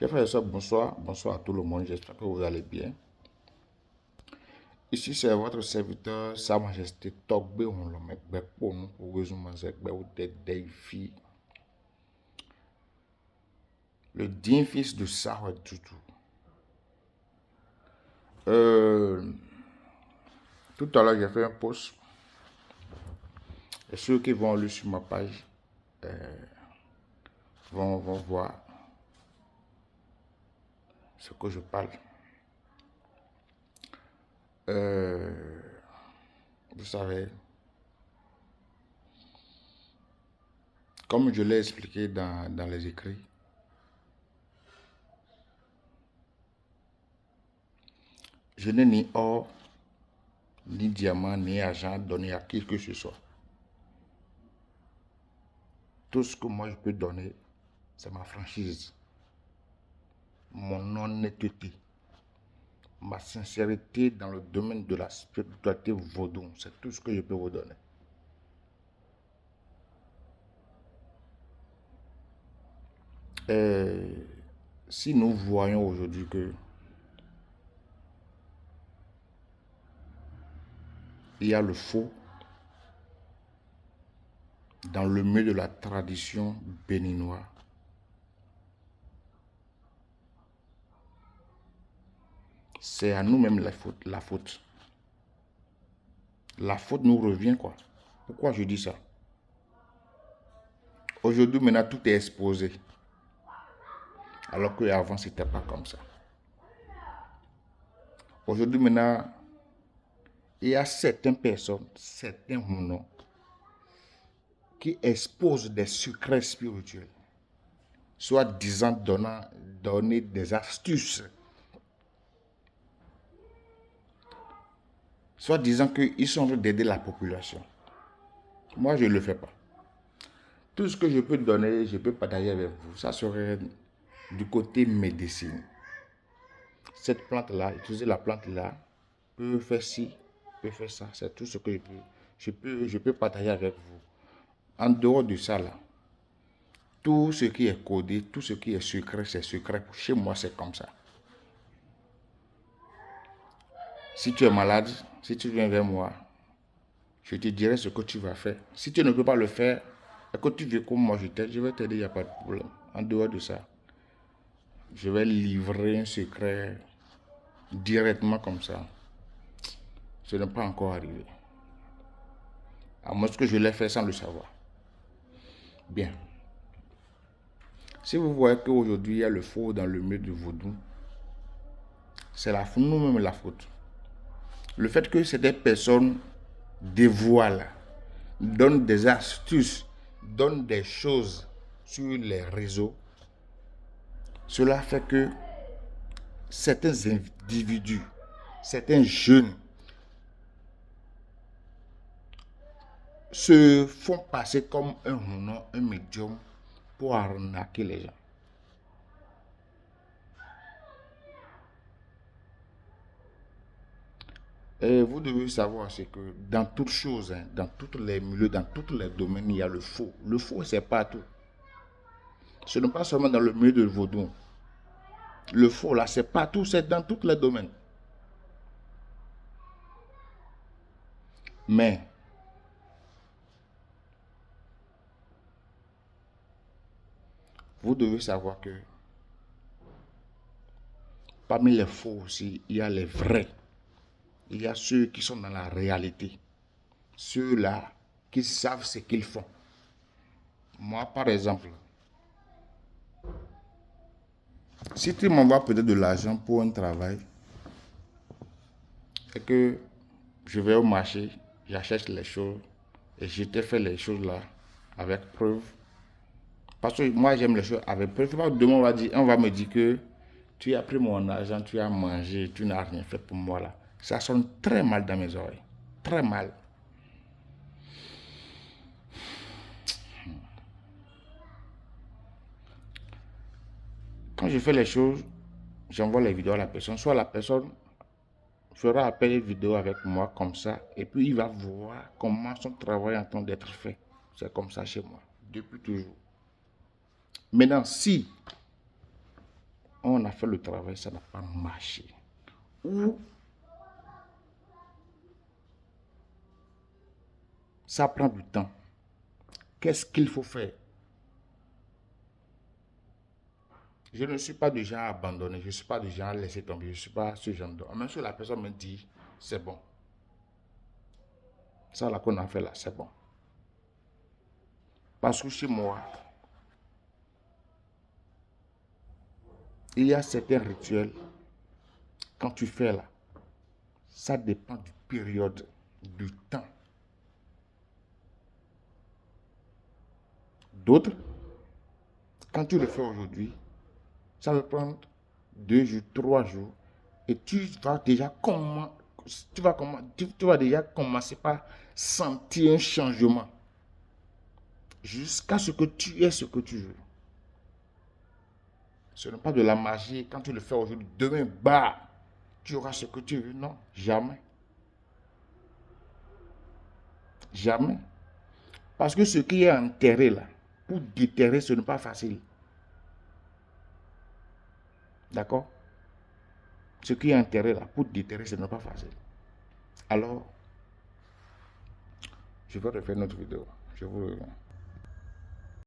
Chers frères et sœurs, bonsoir. Bonsoir à tout le monde. J'espère que vous allez bien. Ici, c'est votre serviteur, Sa Majesté Togbe Onlomekbe Ponou pour Wezumazekbe ou Dedefi, le digne fils de Sahwe Tutu. Tout à l'heure, j'ai fait un post. Et ceux qui vont aller sur ma page vont voir ce que je parle. Vous savez, comme je l'ai expliqué dans les écrits, je n'ai ni or, ni diamant, ni argent donné à qui que ce soit. Tout ce que moi je peux donner, c'est ma franchise, mon honnêteté, ma sincérité dans le domaine de la spiritualité vaudou. C'est tout ce que je peux vous donner. Et si nous voyons aujourd'hui que il y a le faux dans le milieu de la tradition béninoise, c'est à nous-mêmes la faute. La faute nous revient, quoi. Pourquoi je dis ça? Aujourd'hui, maintenant, tout est exposé. Alors qu'avant, ce n'était pas comme ça. Aujourd'hui, maintenant, il y a certaines personnes, certains monos, qui exposent des secrets spirituels, soit disant donner des astuces, soit disant qu'ils sont en train d'aider la population. Moi, je ne le fais pas. Tout ce que je peux donner, je peux partager avec vous. Ça serait du côté médecine. Cette plante-là, utiliser la plante-là, peut faire ci, peut faire ça. C'est tout ce que je peux partager avec vous. En dehors de ça, là, tout ce qui est codé, tout ce qui est secret, c'est secret. Chez moi, c'est comme ça. Si tu es malade, si tu viens vers moi, je te dirai ce que tu vas faire. Si tu ne peux pas le faire, et que tu veux comme moi, je vais t'aider, il n'y a pas de problème. En dehors de ça, je vais livrer un secret directement comme ça. Ce n'est pas encore arrivé. À moins que je l'ai fait sans le savoir. Bien. Si vous voyez qu'aujourd'hui, il y a le faux dans le milieu du vaudou, c'est nous-mêmes la faute. Le fait que ces personnes dévoilent, donnent des astuces, donnent des choses sur les réseaux, cela fait que certains individus, certains jeunes se font passer comme un médium pour arnaquer les gens. Et vous devez savoir, c'est que dans toutes choses, dans tous les milieux, dans tous les domaines, il y a le faux. Le faux, c'est partout. Ce n'est pas seulement dans le milieu de vaudou. Le faux, là, c'est partout, c'est dans tous les domaines. Mais, vous devez savoir que parmi les faux aussi, il y a les vrais. Il y a ceux qui sont dans la réalité. Ceux-là qui savent ce qu'ils font. Moi, par exemple, si tu m'envoies peut-être de l'argent pour un travail et que je vais au marché, j'achète les choses et je te fais les choses là avec preuve. Parce que moi j'aime les choses avec preuve. Demain on va me dire que tu as pris mon argent, tu as mangé, tu n'as rien fait pour moi là. Ça sonne très mal dans mes oreilles. Très mal. Quand je fais les choses, j'envoie les vidéos à la personne. Soit la personne fera appel vidéo avec moi comme ça. Et puis il va voir comment son travail est en train d'être fait. C'est comme ça chez moi. Depuis toujours. Maintenant, si On a fait le travail, ça n'a pas marché. Ou ça prend du temps. Qu'est-ce qu'il faut faire? Je ne suis pas du genre à abandonner, je ne suis pas du genre à laisser tomber, je ne suis pas ce genre d'homme. Même si la personne me dit, c'est bon. Ça là qu'on a fait là, c'est bon. Parce que chez moi, il y a certains rituels, quand tu fais là, ça dépend du période, du temps. D'autres, quand tu le fais aujourd'hui, ça va prendre 2 jours, 3 jours, et tu vas déjà commencer par sentir un changement jusqu'à ce que tu aies ce que tu veux. Ce n'est pas de la magie. Quand tu le fais aujourd'hui, demain, bah, tu auras ce que tu veux. Non, jamais. Jamais. Parce que ce qui est enterré là, pour déterrer, ce n'est pas facile. D'accord? Ce qui est enterré là, pour déterrer, ce n'est pas facile. Alors, je vais refaire notre vidéo. Je vous reviens.